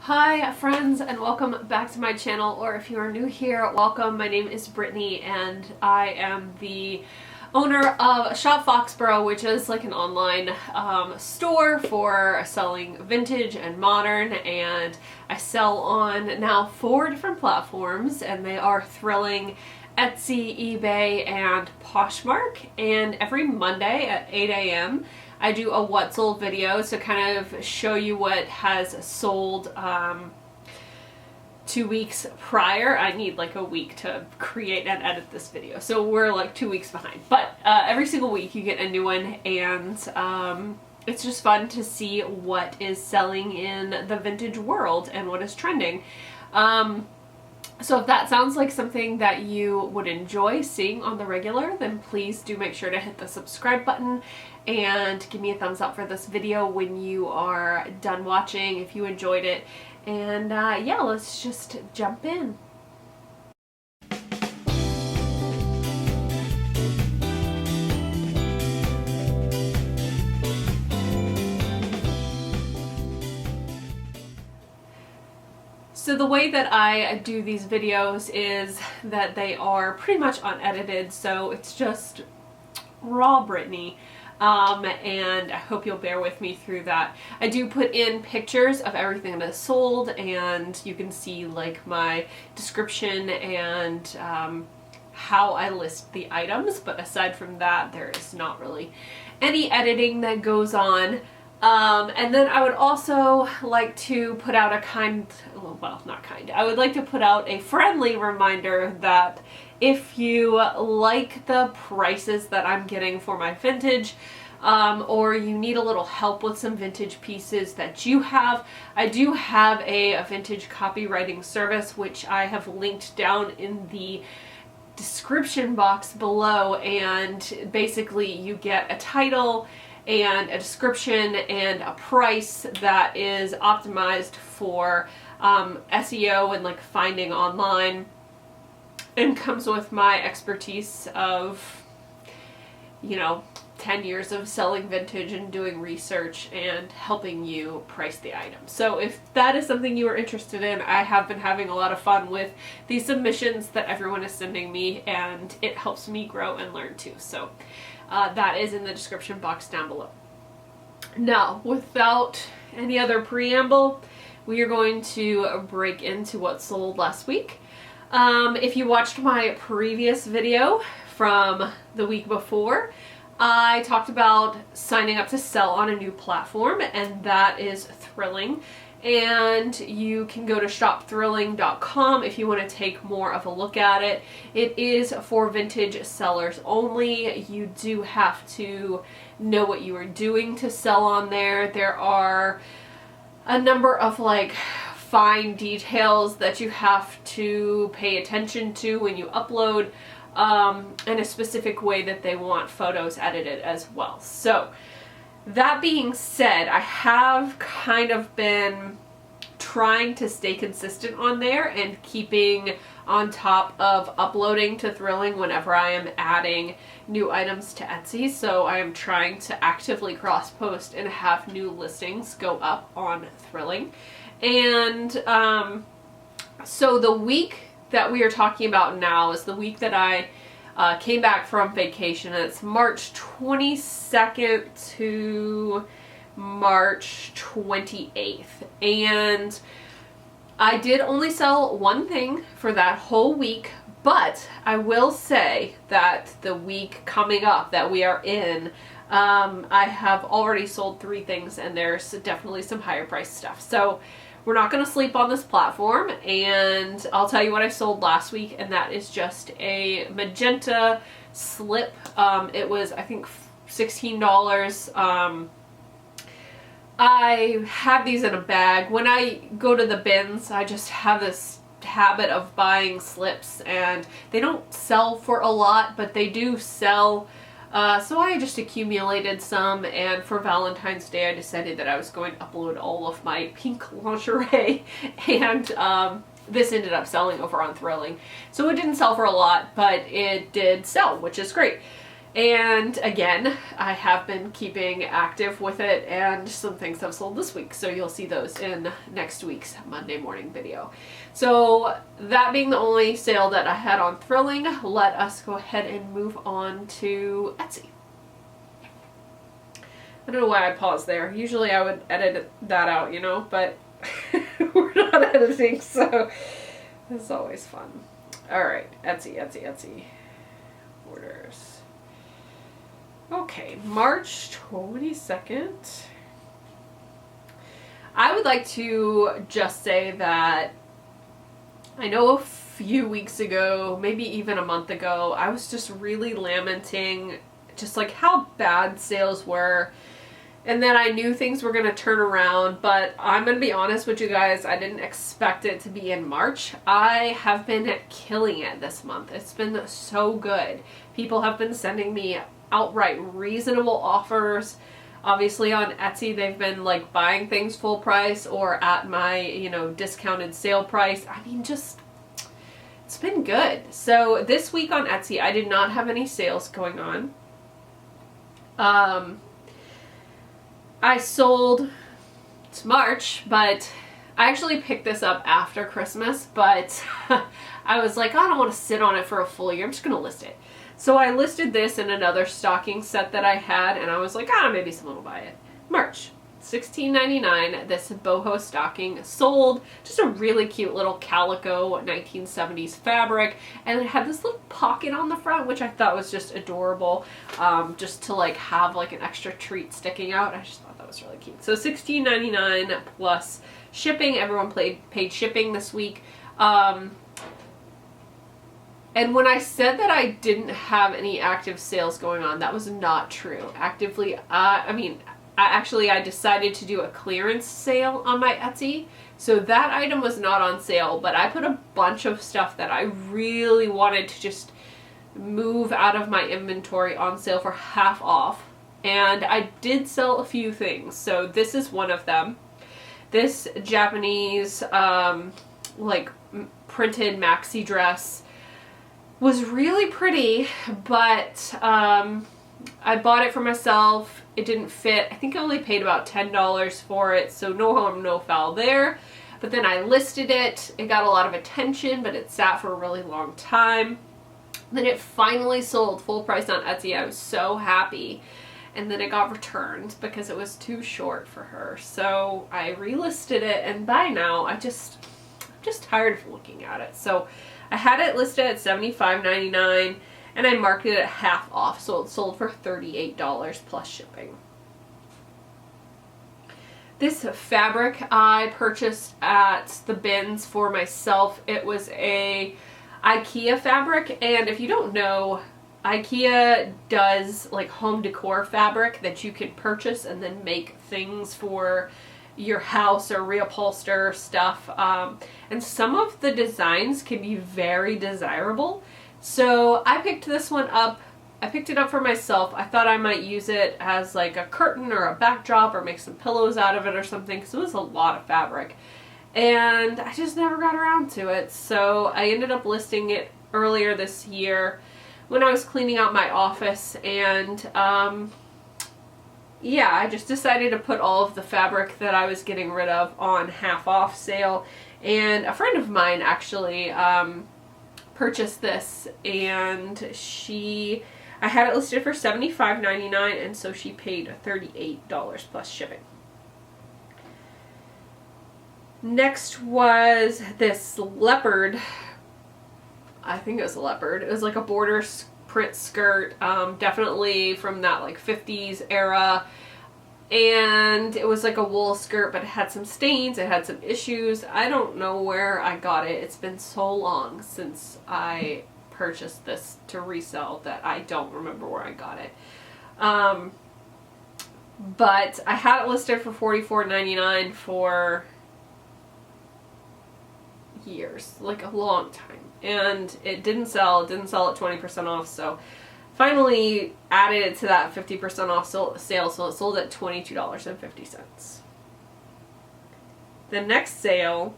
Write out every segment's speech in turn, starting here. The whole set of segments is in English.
Hi friends, and welcome back to my channel, or if you are new here, welcome. My name is Brittany and I am the owner of SHOPFOXBURROW, which is like an online store for selling vintage and modern, and I sell on now 4 different platforms, and they are Thrilling, Etsy, eBay, and Poshmark. And every Monday at 8 a.m. I do a what sold video to kind of show you what has sold 2 weeks prior. I need like a week to create and edit this video, so we're like 2 weeks behind. But every single week you get a new one, and it's just fun to see what is selling in the vintage world and what is trending. So if that sounds like something that you would enjoy seeing on the regular, then please do make sure to hit the subscribe button and give me a thumbs up for this video when you are done watching if you enjoyed it. And yeah, let's just jump in. So the way that I do these videos is that they are pretty much unedited, so it's just raw Brittany, and I hope you'll bear with me through that. I do put in pictures of everything that is sold, and you can see like my description and how I list the items, but aside from that there is not really any editing that goes on. And then I would also like to put out I would like to put out a friendly reminder that if you like the prices that I'm getting for my vintage, or you need a little help with some vintage pieces that you have, I do have a vintage copywriting service, which I have linked down in the description box below, and basically you get a title and a description and a price that is optimized for SEO and like finding online, and comes with my expertise of, you know, 10 years of selling vintage and doing research and helping you price the item. So if that is something you are interested in, I have been having a lot of fun with these submissions that everyone is sending me, and it helps me grow and learn too. So that is in the description box down below. Now, without any other preamble, we are going to break into what sold last week. If you watched my previous video from the week before, I talked about signing up to sell on a new platform, and that is Thrilling. And you can go to shopthrilling.com if you want to take more of a look at it. It is for vintage sellers only. You do have to know what you are doing to sell on there. There are a number of like fine details that you have to pay attention to when you upload, and a specific way that they want photos edited as well. So that being said, I have kind of been trying to stay consistent on there and keeping on top of uploading to Thrilling whenever I am adding new items to Etsy. So I am trying to actively cross-post and have new listings go up on Thrilling. And so the week that we are talking about now is the week that I came back from vacation, and it's March 22nd to March 28th. And I did only sell one thing for that whole week, but I will say that the week coming up that we are in, I have already sold 3 things, and there's definitely some higher priced stuff. So we're not going to sleep on this platform, and I'll tell you what I sold last week, and that is just a magenta slip. It was, I think, $16. I have these in a bag. When I go to the bins, I just have this habit of buying slips, and they don't sell for a lot, but they do sell. So I just accumulated some, and for Valentine's Day I decided that I was going to upload all of my pink lingerie, and this ended up selling over on Thrilling. So it didn't sell for a lot, but it did sell, which is great. And again, I have been keeping active with it, and some things have sold this week, so you'll see those in next week's Monday morning video. So that being the only sale that I had on Thrilling, let us go ahead and move on to Etsy. I don't know why I paused there. Usually I would edit that out, you know, but we're not editing, so it's always fun. All right, Etsy. Orders. Okay, March 22nd. I would like to just say that I know a few weeks ago, maybe even a month ago, I was just really lamenting just like how bad sales were, and then I knew things were going to turn around, but I'm going to be honest with you guys, I didn't expect it to be in March. I have been killing it this month. It's been so good. People have been sending me outright reasonable offers. Obviously on Etsy they've been like buying things full price or at my, you know, discounted sale price. I mean, just it's been good. So this week on Etsy I did not have any sales going on. I sold, it's March, but I actually picked this up after Christmas, but I was like, I don't want to sit on it for a full year. I'm just going to list it. So I listed this in another stocking set that I had, and I was like, maybe someone will buy it. March, $16.99. This Boho Stocking sold. Just a really cute little calico 1970s fabric, and it had this little pocket on the front, which I thought was just adorable, just to like have like an extra treat sticking out. I just thought that was really cute. So $16.99 plus shipping. Everyone paid shipping this week. And when I said that I didn't have any active sales going on, that was not true. Actively, I decided to do a clearance sale on my Etsy. So that item was not on sale, but I put a bunch of stuff that I really wanted to just move out of my inventory on sale for half off. And I did sell a few things. So this is one of them. This Japanese, like printed maxi dress was really pretty, but I bought it for myself. It didn't fit. I think I only paid about $10 for it, so no harm, no foul there. But then I listed it. It got a lot of attention, but it sat for a really long time. Then it finally sold full price on Etsy. I was so happy. And then it got returned because it was too short for her. So I relisted it, and by now I'm just tired of looking at it. So I had it listed at $75.99, and I marked it at half off, so it sold for $38 plus shipping. This fabric I purchased at the bins for myself. It was a Ikea fabric, and if you don't know, Ikea does like home decor fabric that you can purchase and then make things for your house or reupholster stuff, and some of the designs can be very desirable. So I picked this one up. I picked it up for myself. I thought I might use it as like a curtain or a backdrop or make some pillows out of it or something, because it was a lot of fabric, and I just never got around to it. So I ended up listing it earlier this year when I was cleaning out my office, and yeah, I just decided to put all of the fabric that I was getting rid of on half off sale. And a friend of mine actually purchased this, and I had it listed for $75.99, and so she paid $38 plus shipping. Next was this leopard. I think it was a leopard. It was like a border print skirt, definitely from that like 50s era, and it was like a wool skirt, but it had some stains, it had some issues. I don't know where I got it. It's been so long since I purchased this to resell that I don't remember where I got it. But I had it listed for $44.99 for years, like a long time. And it didn't sell. It didn't sell at 20% off, so finally added it to that 50% off sale, so it sold at $22.50. The next sale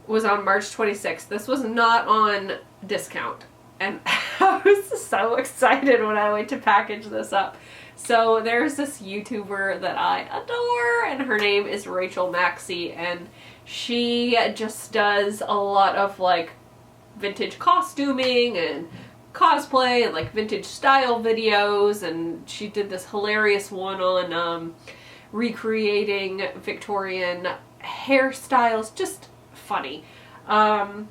was on March 26th. This was not on discount, and I was so excited when I went to package this up. So there's this YouTuber that I adore, and her name is Rachel Maxey, and she just does a lot of like vintage costuming and cosplay and like vintage style videos, and she did this hilarious one on recreating Victorian hairstyles. Just funny. And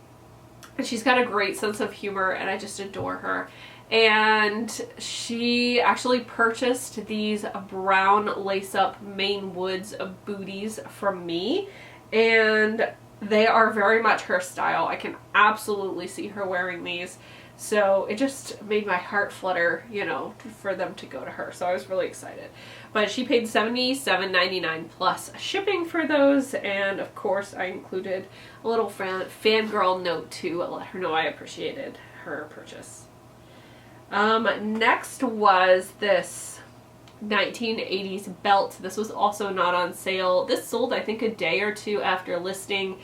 she's got a great sense of humor, and I just adore her. And she actually purchased these brown lace-up Maine Woods booties from me, and they are very much her style. I can absolutely see her wearing these, so it just made my heart flutter, you know, for them to go to her. So I was really excited. But she paid $77.99 plus shipping for those, and of course I included a little fangirl note to let her know I appreciated her purchase. Next was this 1980s belt. This was also not on sale. This sold, I think, a day or two after listing.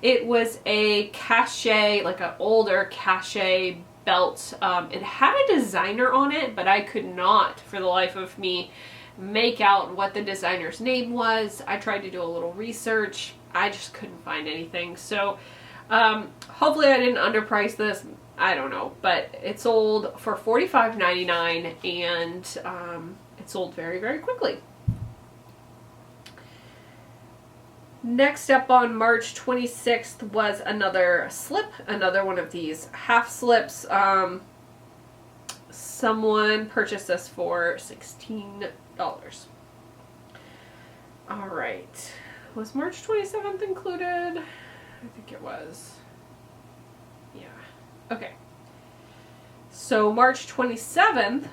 It was a cachet, like an older cachet belt. It had a designer on it, but I could not, for the life of me, make out what the designer's name was. I tried to do a little research. I just couldn't find anything. So hopefully I didn't underprice this. I don't know, but it sold for $45.99, and it sold very, very quickly. Next up on March 26th was another slip, another one of these half slips. Someone purchased this for $16. All right. Was March 27th included? I think it was. Yeah. Okay. So March 27th,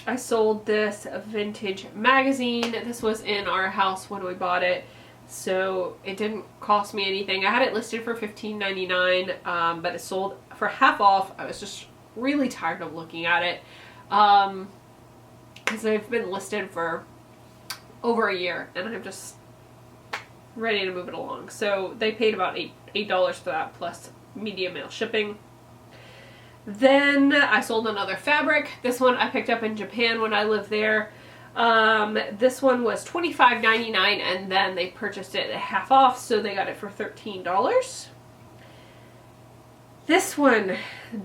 I sold this vintage magazine. This was in our house when we bought it, so it didn't cost me anything. I had it listed for $15.99, but it sold for half off. I was just really tired of looking at it, because they've been listed for over a year, and I'm just ready to move it along. So they paid about $8 for that, plus media mail shipping. Then I sold another fabric. This one I picked up in Japan when I lived there. This one was $25.99, and then they purchased it at half off, so they got it for $13. This one,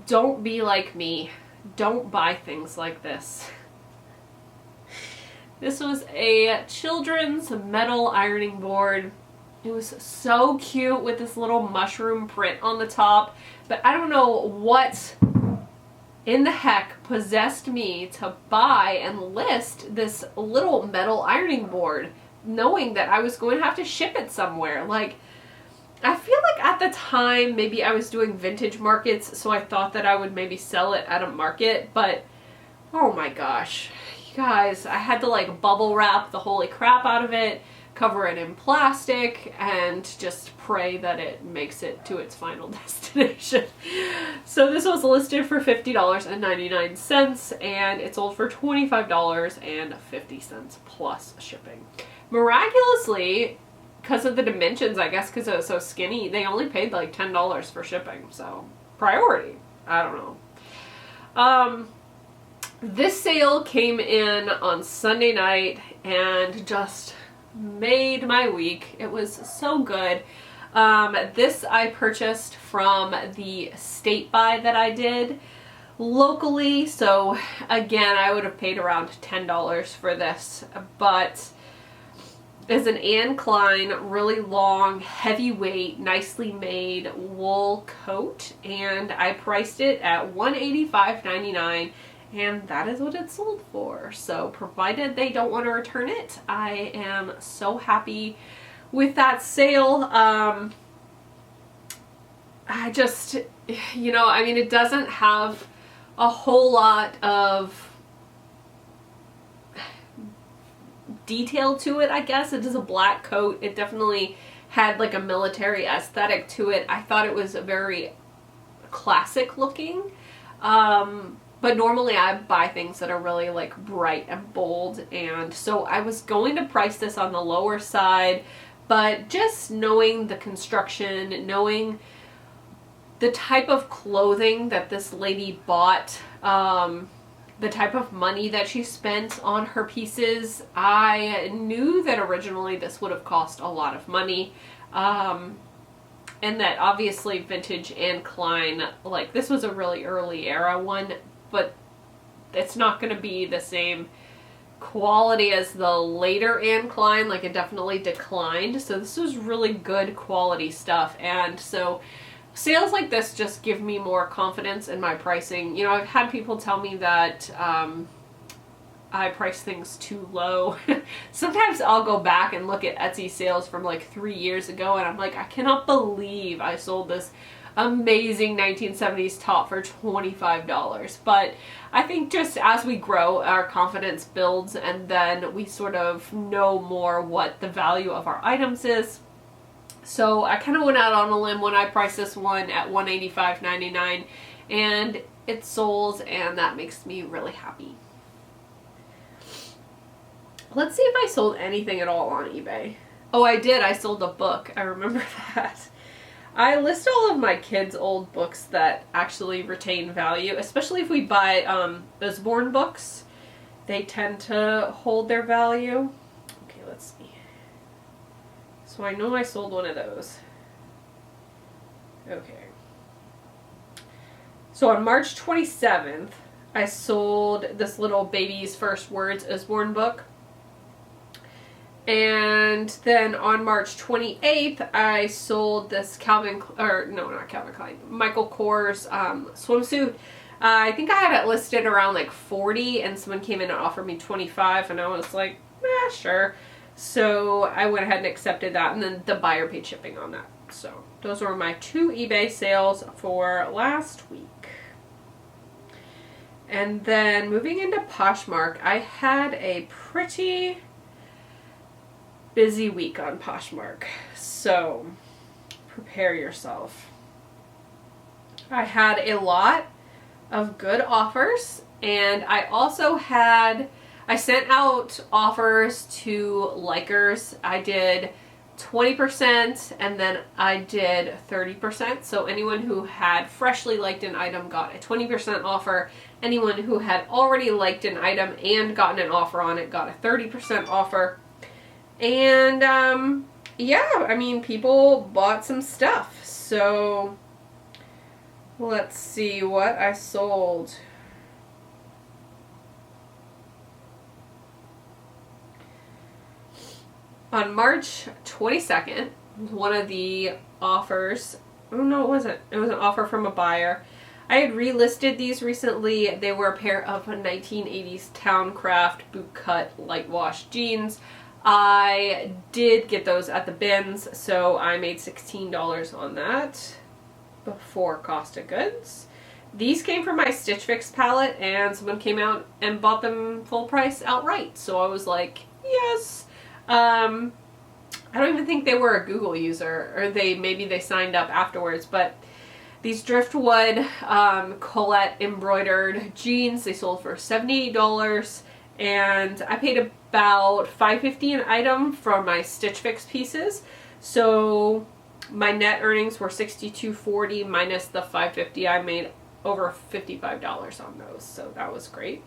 don't be like me. Don't buy things like this. This was a children's metal ironing board. It was so cute with this little mushroom print on the top, but I don't know what in the heck possessed me to buy and list this little metal ironing board, knowing that I was going to have to ship it somewhere. Like, I feel like at the time, maybe I was doing vintage markets, so I thought that I would maybe sell it at a market, but oh my gosh, you guys, I had to like bubble wrap the holy crap out of it, cover it in plastic, and just pray that it makes it to its final destination. So this was listed for $50.99, and it sold for $25.50 plus shipping. Miraculously, because of the dimensions, I guess because it was so skinny, they only paid like $10 for shipping, so priority. I don't know. This sale came in on Sunday night and just made my week. It was so good. This I purchased from the state buy that I did locally, so again I would have paid around $10 for this, but it's an Anne Klein really long, heavyweight, nicely made wool coat, and I priced it at $185.99, and that is what it sold for. So provided they don't want to return it, I am so happy with that sale. I just, you know, I mean, it doesn't have a whole lot of detail to it, I guess. It is a black coat. It definitely had like a military aesthetic to it. I thought it was very classic looking. But normally I buy things that are really like bright and bold, and so I was going to price this on the lower side, but just knowing the construction, knowing the type of clothing that this lady bought, the type of money that she spent on her pieces, I knew that originally this would have cost a lot of money. And that obviously Vintage Anne Klein, like, this was a really early era one, but it's not going to be the same quality as the later Anne Klein. Like, it definitely declined. So this was really good quality stuff. And so sales like this just give me more confidence in my pricing. You know, I've had people tell me that I price things too low. Sometimes I'll go back and look at Etsy sales from like 3 years ago and I'm like, I cannot believe I sold this amazing 1970s top for $25. But I think just as we grow, our confidence builds, and then we sort of know more what the value of our items is. So I kind of went out on a limb when I priced this one at $185.99, and it sold, and that makes me really happy. Let's see if I sold anything at all on eBay. Oh, I did. I sold a book. I remember that. I list all of my kids' old books that actually retain value, especially if we buy Usborne books. They tend to hold their value. Okay, let's see. So I know I sold one of those. Okay. So on March 27th, I sold this little Baby's First Words Usborne book. And then on March 28th, I sold this Michael Kors swimsuit. I think I had it listed around like 40, and someone came in and offered me 25, and I was like, sure. So I went ahead and accepted that, and then the buyer paid shipping on that. So those were my 2 eBay sales for last week. And then moving into Poshmark, I had a pretty busy week on Poshmark, so prepare yourself. I had a lot of good offers, and I also I sent out offers to likers. I did 20%, and then I did 30%. So anyone who had freshly liked an item got a 20% offer. Anyone who had already liked an item and gotten an offer on it got a 30% offer. And yeah, I mean, people bought some stuff. So let's see what I sold. On March 22nd, one of the offers, oh no, it wasn't. It was an offer from a buyer. I had relisted these recently. They were a pair of 1980s Towncraft bootcut light wash jeans. I did get those at the bins, so I made $16 on that before cost of goods. These came from my Stitch Fix palette, and someone came out and bought them full price outright. So I was like, yes. I don't even think they were a Google user, or maybe they signed up afterwards, but these driftwood Colette embroidered jeans, they sold for $78, and I paid about $5.50 an item for my Stitch Fix pieces. So my net earnings were $62.40 minus the $5.50. I made over $55 on those, so that was great.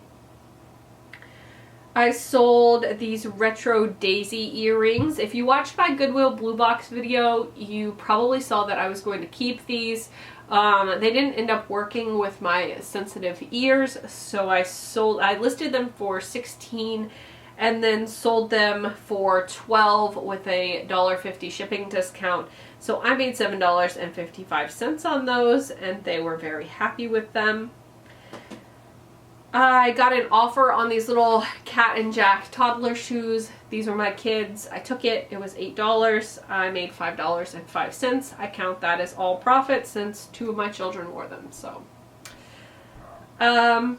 I sold these retro daisy earrings. If you watched my Goodwill Blue Box video, you probably saw that I was going to keep these. They didn't end up working with my sensitive ears, so I listed them for $16 and then sold them for $12 with a $1.50 shipping discount. So I made $7.55 on those, and they were very happy with them. I got an offer on these little Cat and Jack toddler shoes. These were my kids. I took it. It was $8. I made $5.05. I count that as all profit since 2 of my children wore them. So, then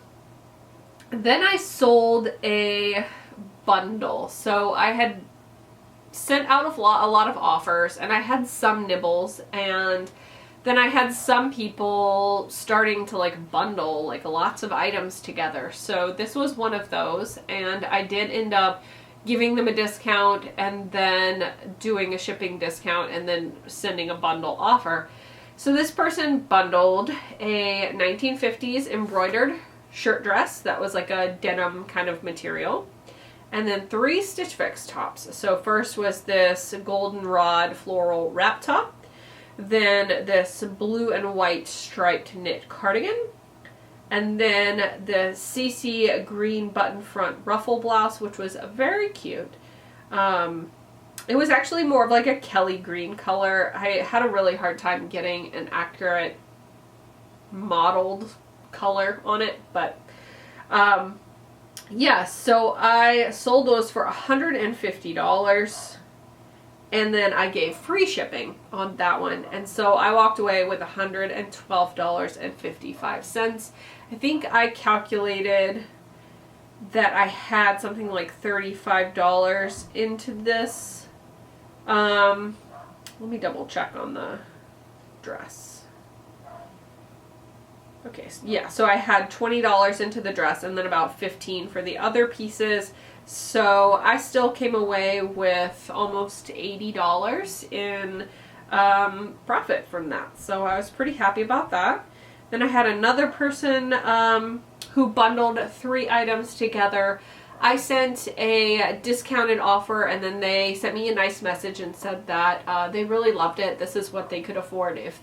I sold a bundle. So I had sent out a lot of offers, and I had some nibbles, and then I had some people starting to like bundle like lots of items together. So this was one of those, and I did end up giving them a discount and then doing a shipping discount and then sending a bundle offer. So this person bundled a 1950s embroidered shirt dress that was like a denim kind of material, and then 3 Stitch Fix tops. So first was this goldenrod floral wrap top, then this blue and white striped knit cardigan, and then the CC green button front ruffle blouse, which was very cute. It was actually more of like a Kelly green color. I had a really hard time getting an accurate modeled color on it, but yeah, so I sold those for $150, and then I gave free shipping on that one, and so I walked away with $112.55. I think I calculated that I had something like $35 into this. Let me double check on the dress. Okay, so yeah, so I had $20 into the dress and then about $15 for the other pieces. So I still came away with almost $80 in profit from that. So I was pretty happy about that. Then I had another person who bundled 3 items together. I sent a discounted offer, and then they sent me a nice message and said that they really loved it. This is what they could afford. If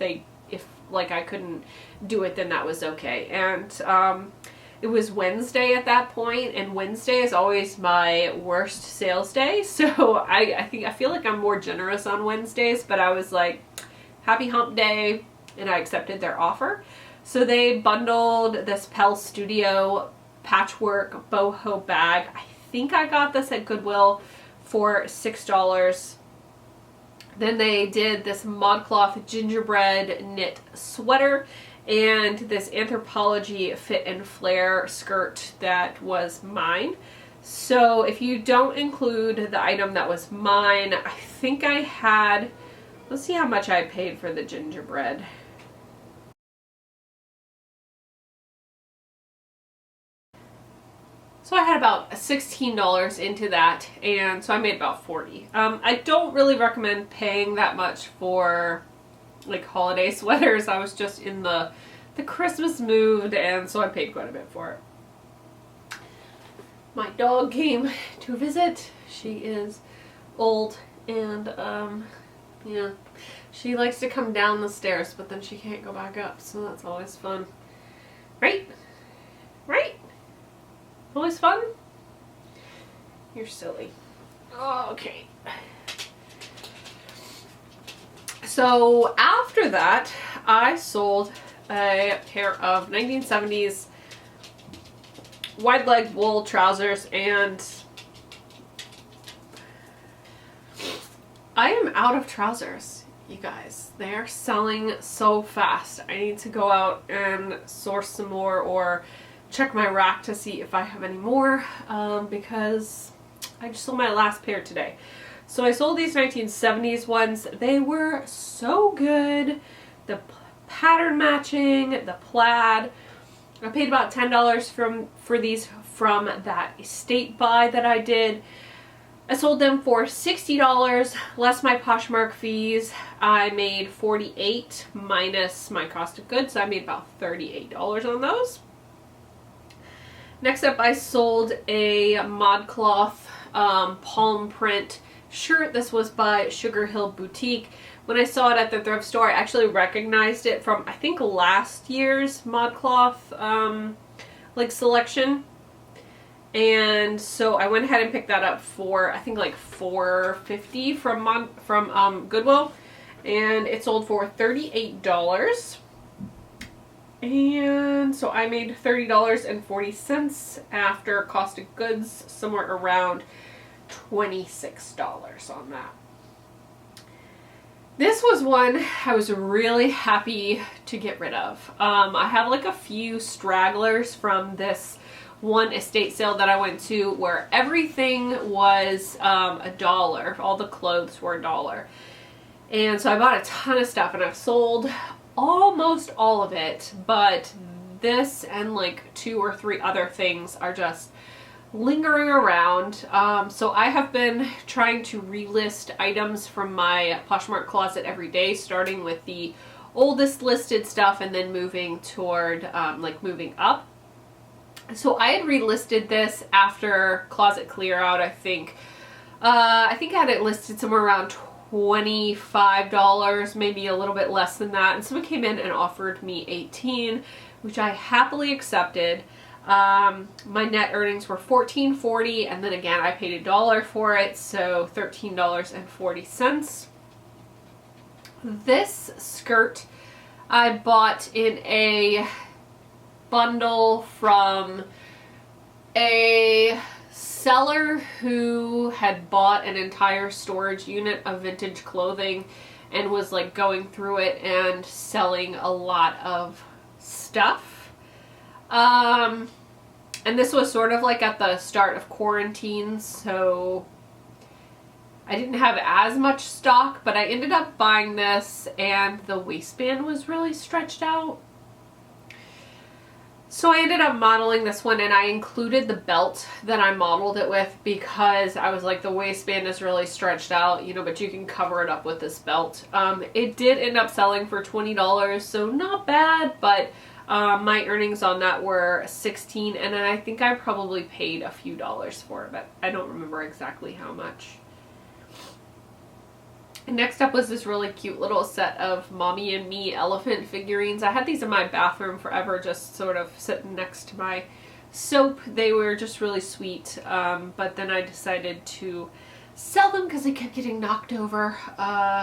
like I couldn't do it, then that was okay. And it was Wednesday at that point, and Wednesday is always my worst sales day. So I feel like I'm more generous on Wednesdays, but I was like, happy hump day, and I accepted their offer. So they bundled this Pell Studio patchwork boho bag. I think I got this at Goodwill for $6. Then they did this ModCloth gingerbread knit sweater and this Anthropology fit and flare skirt that was mine. So if you don't include the item that was mine, I think I had, let's see how much I paid for the gingerbread. So I had about $16 into that, and so I made about $40. I don't really recommend paying that much for like holiday sweaters. I was just in the Christmas mood, and so I paid quite a bit for it. My dog came to visit. She is old, and yeah, she likes to come down the stairs, but then she can't go back up, so that's always fun. Right? Right? Always fun? You're silly. Oh, okay. So after that, I sold a pair of 1970s wide leg wool trousers, and I am out of trousers, you guys. They are selling so fast. I need to go out and source some more or check my rack to see if I have any more, because I just sold my last pair today. So I sold these 1970s ones. They were so good. The pattern matching, the plaid. I paid about $10 for these from that estate buy that I did. I sold them for $60 less my Poshmark fees. I made $48 minus my cost of goods, so I made about $38 on those. Next up, I sold a ModCloth palm print shirt. This was by Sugar Hill Boutique. When I saw it at the thrift store, I actually recognized it from, I think, last year's ModCloth like selection. And so I went ahead and picked that up for, I think, like $4.50 from Goodwill. And it sold for $38. And so I made $30.40 after cost of goods, somewhere around $26 on that. This was one I was really happy to get rid of. I have like a few stragglers from this one estate sale that I went to where everything was $1. All the clothes were $1. And so I bought a ton of stuff, and I've sold almost all of it, but this and like 2 or 3 other things are just lingering around. So I have been trying to relist items from my Poshmark closet every day, starting with the oldest listed stuff and then moving toward like moving up. So I had relisted this after closet clear out. I think I had it listed somewhere around $25, maybe a little bit less than that, and someone came in and offered me $18, which I happily accepted. My net earnings were $14.40, and then again I paid $1 for it, so $13.40. This skirt I bought in a bundle from a seller who had bought an entire storage unit of vintage clothing and was like going through it and selling a lot of stuff. And this was sort of like at the start of quarantine, so I didn't have as much stock, but I ended up buying this and the waistband was really stretched out. So I ended up modeling this one, and I included the belt that I modeled it with because I was like, the waistband is really stretched out, you know, but you can cover it up with this belt. It did end up selling for $20, so not bad, but my earnings on that were $16, and then I think I probably paid a few dollars for it, but I don't remember exactly how much. Next up was this really cute little set of Mommy and Me elephant figurines. I had these in my bathroom forever, just sort of sitting next to my soap. They were just really sweet, but then I decided to sell them because they kept getting knocked over.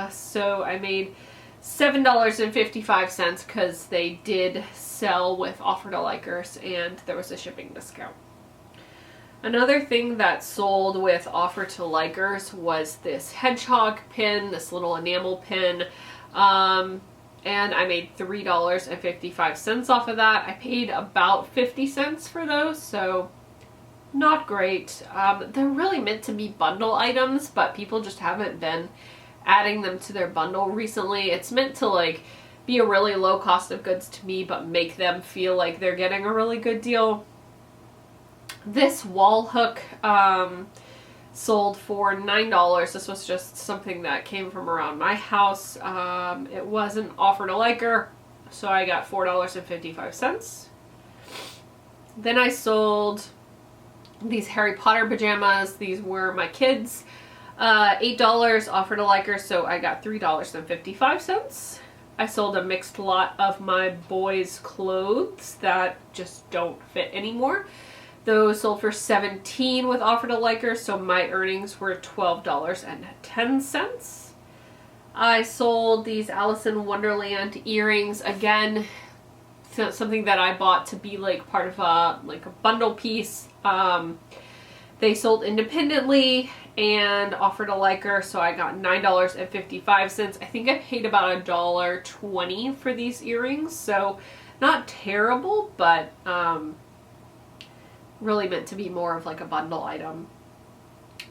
So I made $7.55 because they did sell with offer to likers and there was a shipping discount. Another thing that sold with offer to likers was this Hedgehog Pin, this little enamel pin, and I made $3.55 off of that. I paid about 50 cents for those, so not great. They're really meant to be bundle items, but people just haven't been adding them to their bundle recently. It's meant to like be a really low cost of goods to me, but make them feel like they're getting a really good deal. This wall hook sold for $9. This was just something that came from around my house. It wasn't offered a liker, so I got $4.55. Then I sold these Harry Potter pajamas. These were my kids. $8 offered a liker, so I got $3.55. I sold a mixed lot of my boys' clothes that just don't fit anymore. Those sold for $17 with offer to liker, so my earnings were $12.10. I sold these Allison Wonderland earrings, again, something that I bought to be like part of a bundle piece. They sold independently and offered a liker, so I got $9.55. I think I paid about $1.20 for these earrings, so not terrible, but really meant to be more of like a bundle item.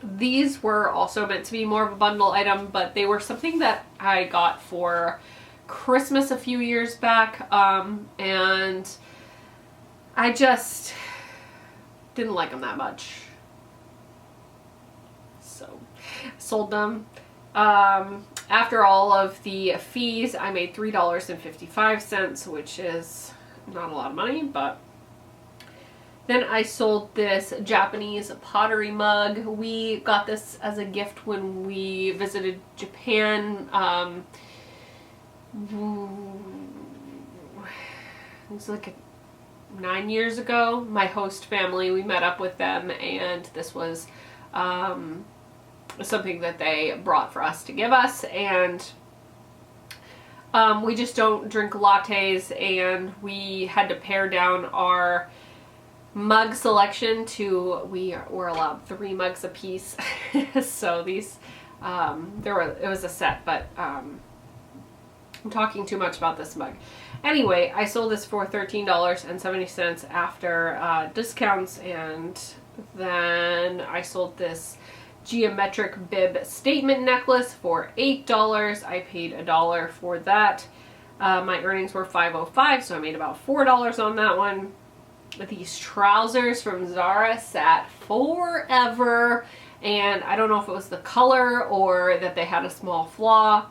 These were also meant to be more of a bundle item, but they were something that I got for Christmas a few years back, and I just didn't like them that much. So sold them. After all of the fees, I made $3.55, which is not a lot of money, but then I sold this Japanese pottery mug. We got this as a gift when we visited Japan. It was like 9 years ago. My host family, we met up with them, and this was something that they brought for us to give us. And we just don't drink lattes, and we had to pare down our mug selection to, we're allowed 3 mugs a piece. So these, it was a set, but I'm talking too much about this mug. Anyway, I sold this for $13.70 after discounts, and then I sold this geometric bib statement necklace for $8. I paid $1 for that. My earnings were $5.05, so I made about $4 on that one. These trousers from Zara sat forever, and I don't know if it was the color or that they had a small flaw.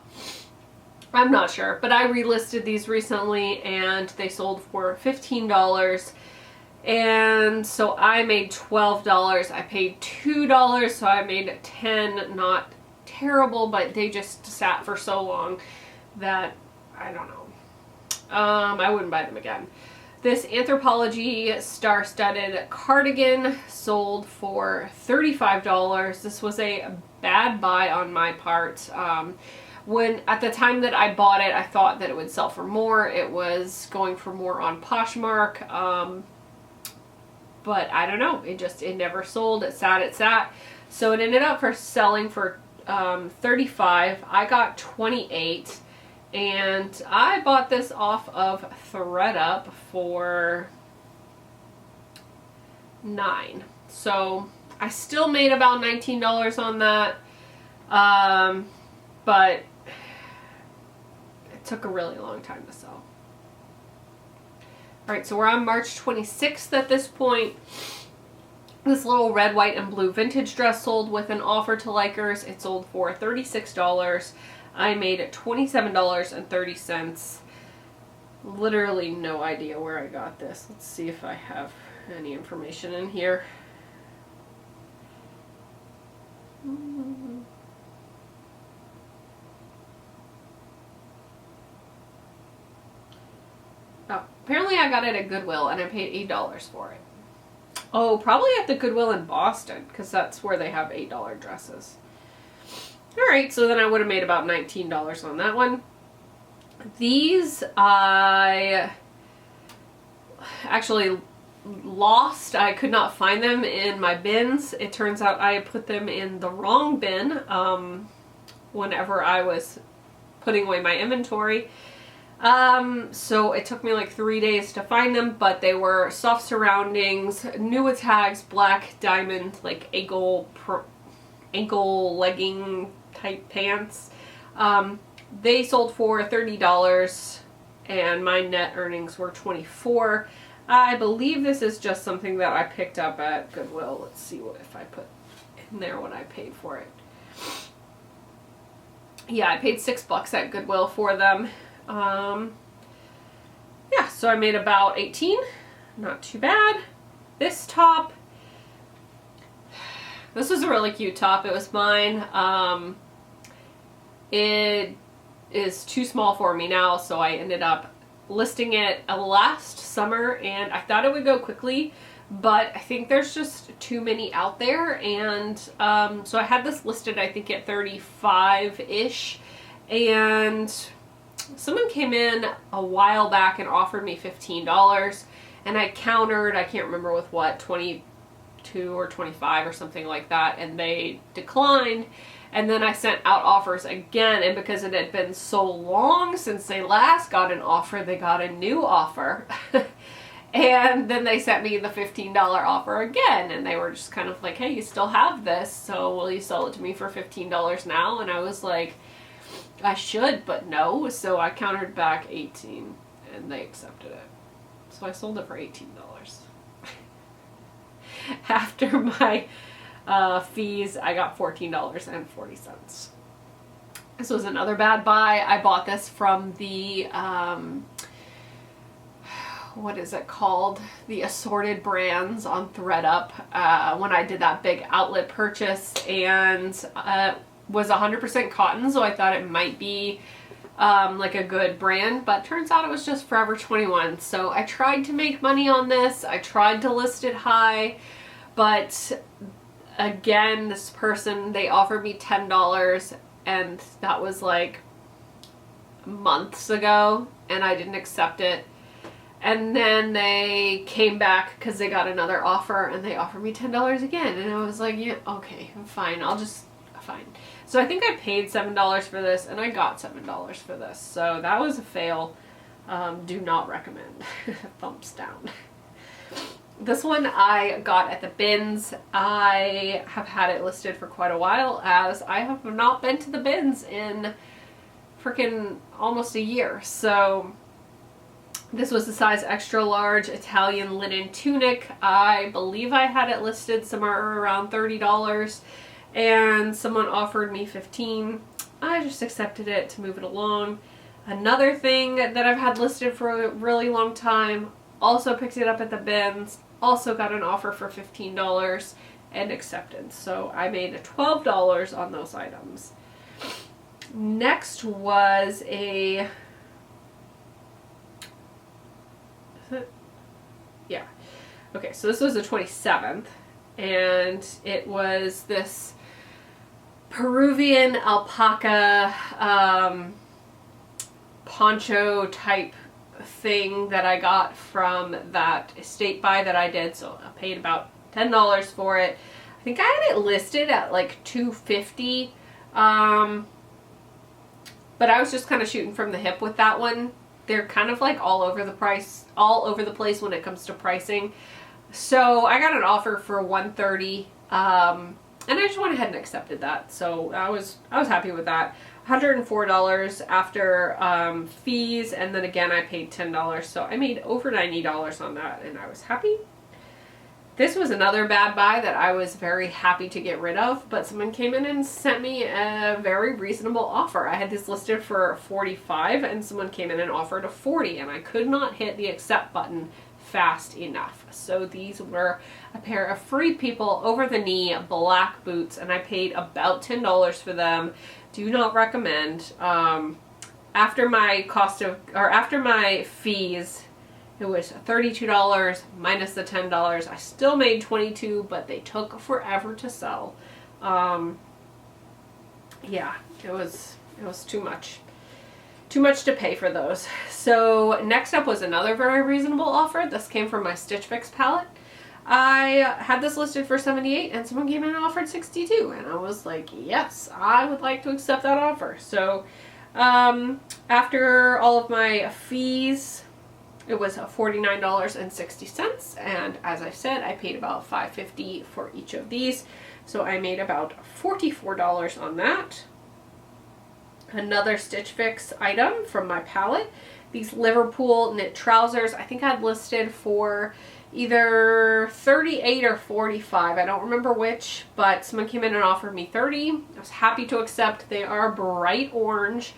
I'm not sure, but I relisted these recently and they sold for $15. And so I made $12. I paid $2, so I made $10. Not terrible, but they just sat for so long that I don't know. I wouldn't buy them again. This Anthropology star-studded cardigan sold for $35. This was a bad buy on my part. When at the time that I bought it, I thought that it would sell for more. It was going for more on Poshmark, but I don't know. It never sold. It sat. So it ended up selling for $35. I got $28, and I bought this off of ThredUp for $9. So I still made about $19 on that, but it took a really long time to sell. Alright, so we're on March 26th at this point. This little red, white, and blue vintage dress sold with an offer to likers. It sold for $36. I made $27.30. Literally no idea where I got this. Let's see if I have any information in here. Oh, apparently I got it at Goodwill and I paid $8 for it. Oh, probably at the Goodwill in Boston, because that's where they have $8 dresses. Alright, so then I would have made about $19 on that one. These I actually lost. I could not find them in my bins. It turns out I put them in the wrong bin whenever I was putting away my inventory. So it took me like 3 days to find them, but they were soft surroundings, new with tags, black diamond, like ankle legging type pants. They sold for $30 and my net earnings were $24. I believe this is just something that I picked up at Goodwill. Let's see if I put in there what I paid for it. Yeah, I paid $6 at Goodwill for them. Yeah, so I made about 18. Not too bad. This top, this was a really cute top. It was mine. It is too small for me now, so I ended up listing it last summer, and I thought it would go quickly, but I think there's just too many out there, and so I had this listed I think at 35-ish, and someone came in a while back and offered me $15, and I countered, I can't remember with what, 22 or 25 or something like that, and they declined. And then I sent out offers again, and because it had been so long since they last got an offer, they got a new offer. And then they sent me the $15 offer again, and they were just kind of like, hey, you still have this, so will you sell it to me for $15 now? And I was like, I should, but no. So I countered back 18, and they accepted it. So I sold it for $18. After my fees, I got $14.40. This was another bad buy. I bought this from the what is it called? The assorted brands on ThredUp when I did that big outlet purchase, and was 100% cotton, so I thought it might be like a good brand, but turns out it was just Forever 21. So I tried to make money on this. I tried to list it high, but again, this person, they offered me $10, and that was like months ago, and I didn't accept it. And then they came back because they got another offer, and they offered me $10 again, and I was like, yeah, okay, fine, fine. So I think I paid $7 for this, and I got $7 for this, so that was a fail. Do not recommend. Thumbs down. This one I got at the bins. I have had it listed for quite a while, as I have not been to the bins in freaking almost a year. So this was a size extra large Italian linen tunic. I believe I had it listed somewhere around $30, and someone offered me $15. I just accepted it to move it along. Another thing that I've had listed for a really long time, also picked it up at the bins, also got an offer for $15 and accepted. So I made $12 on those items. Next was a, yeah. Okay, so this was the 27th, and it was this Peruvian alpaca poncho type thing that I got from that estate buy that I did. So I paid about $10 for it. I think I had it listed at like $2.50, but I was just kind of shooting from the hip with that one. They're kind of like all over the place when it comes to pricing. So I got an offer for $130, and I just went ahead and accepted that. So I was happy with that. $104 after fees, and then again I paid $10, so I made over $90 on that, and I was happy. This was another bad buy that I was very happy to get rid of, but someone came in and sent me a very reasonable offer. I had this listed for $45, and someone came in and offered a $40, and I could not hit the accept button fast enough. So these were a pair of Free People over the knee black boots, and I paid about $10 for them. Do not recommend. After my fees, it was $32 minus the $10. I still made $22, but they took forever to sell. Yeah, it was too much. Too much to pay for those. So next up was another very reasonable offer. This came from my Stitch Fix palette. I had this listed for $78, and someone came in and offered $62, and I was like, yes, I would like to accept that offer. So after all of my fees, it was $49.60, and as I said, I paid about $5.50 for each of these, so I made about $44 on that. Another Stitch Fix item from my palette, these Liverpool knit trousers. I think I had listed for either $38 or $45. I don't remember which, but someone came in and offered me $30. I was happy to accept. They are bright orange.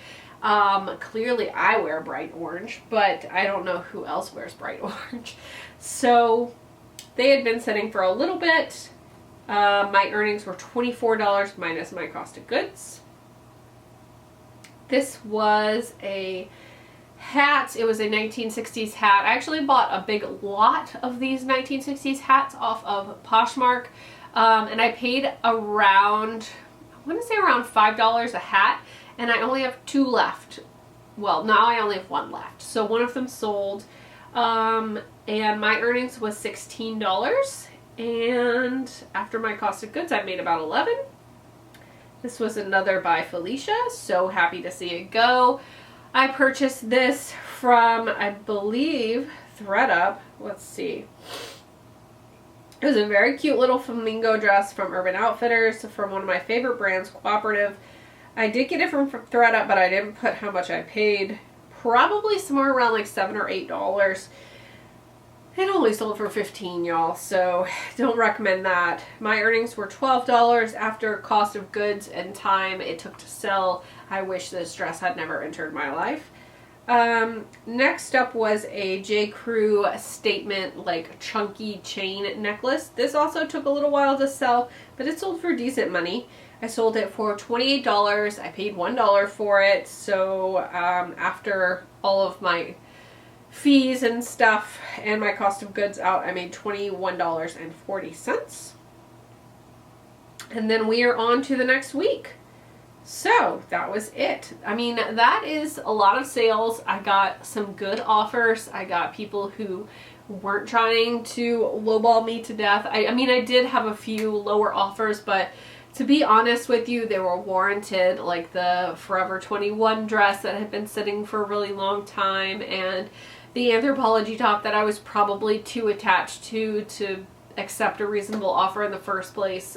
Clearly I wear bright orange, but I don't know who else wears bright orange. So they had been sitting for a little bit. My earnings were $24 minus my cost of goods. This was a hat. It was a 1960s hat. I actually bought a big lot of these 1960s hats off of Poshmark, and I paid around, I want to say around $5 a hat, and I only have 2 left. Well, now I only have 1 left. So one of them sold, and my earnings was $16, and after my cost of goods, I made about $11. This was another by Felicia. So happy to see it go. I purchased this from, I believe, ThreadUp. Let's see. It was a very cute little flamingo dress from Urban Outfitters, from one of my favorite brands, Cooperative. I did get it from ThreadUp, but I didn't put how much I paid. Probably somewhere around like $7 or $8. It only sold for $15, y'all, so don't recommend that. My earnings were $12 after cost of goods and time it took to sell. I wish this dress had never entered my life. Next up was a J. Crew statement, like, chunky chain necklace. This also took a little while to sell, but it sold for decent money. I sold it for $28. I paid $1 for it, so after all of my fees and stuff and my cost of goods out, I made $21.40. And then we are on to the next week. So that was it. I mean, that is a lot of sales. I got some good offers. I got people who weren't trying to lowball me to death. I mean, I did have a few lower offers, but to be honest with you, they were warranted, like the Forever 21 dress that had been sitting for a really long time, and the Anthropology top that I was probably too attached to accept a reasonable offer in the first place.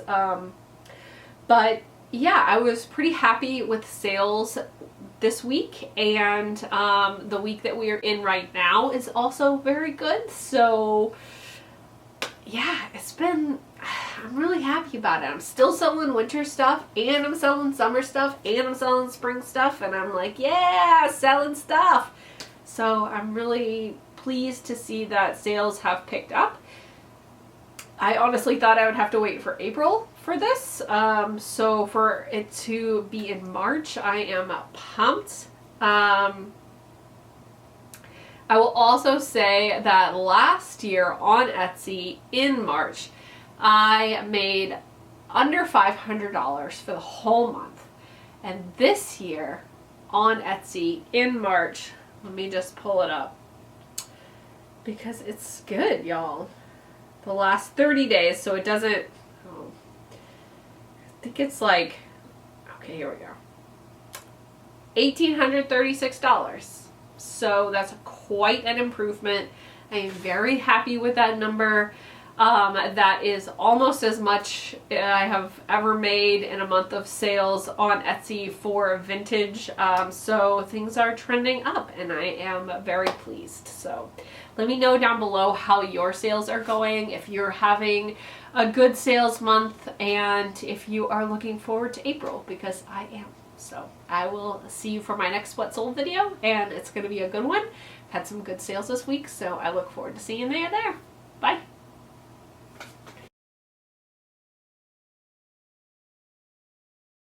But yeah, I was pretty happy with sales this week, and the week that we are in right now is also very good. So yeah, I'm really happy about it. I'm still selling winter stuff, and I'm selling summer stuff, and I'm selling spring stuff, and I'm like, yeah, selling stuff. So I'm really pleased to see that sales have picked up. I honestly thought I would have to wait for April for this. So for it to be in March, I am pumped. I will also say that last year on Etsy in March, I made under $500 for the whole month. And this year on Etsy in March, let me just pull it up because it's good, y'all. The last 30 days, so it doesn't, oh, I think it's like, okay, here we go. $1,836. So that's quite an improvement. I am very happy with that number. That is almost as much I have ever made in a month of sales on Etsy for vintage. So things are trending up and I am very pleased. So let me know down below how your sales are going, if you're having a good sales month, and if you are looking forward to April, because I am. So I will see you for my next What Sold video, and it's going to be a good one. Had some good sales this week, so I look forward to seeing you there.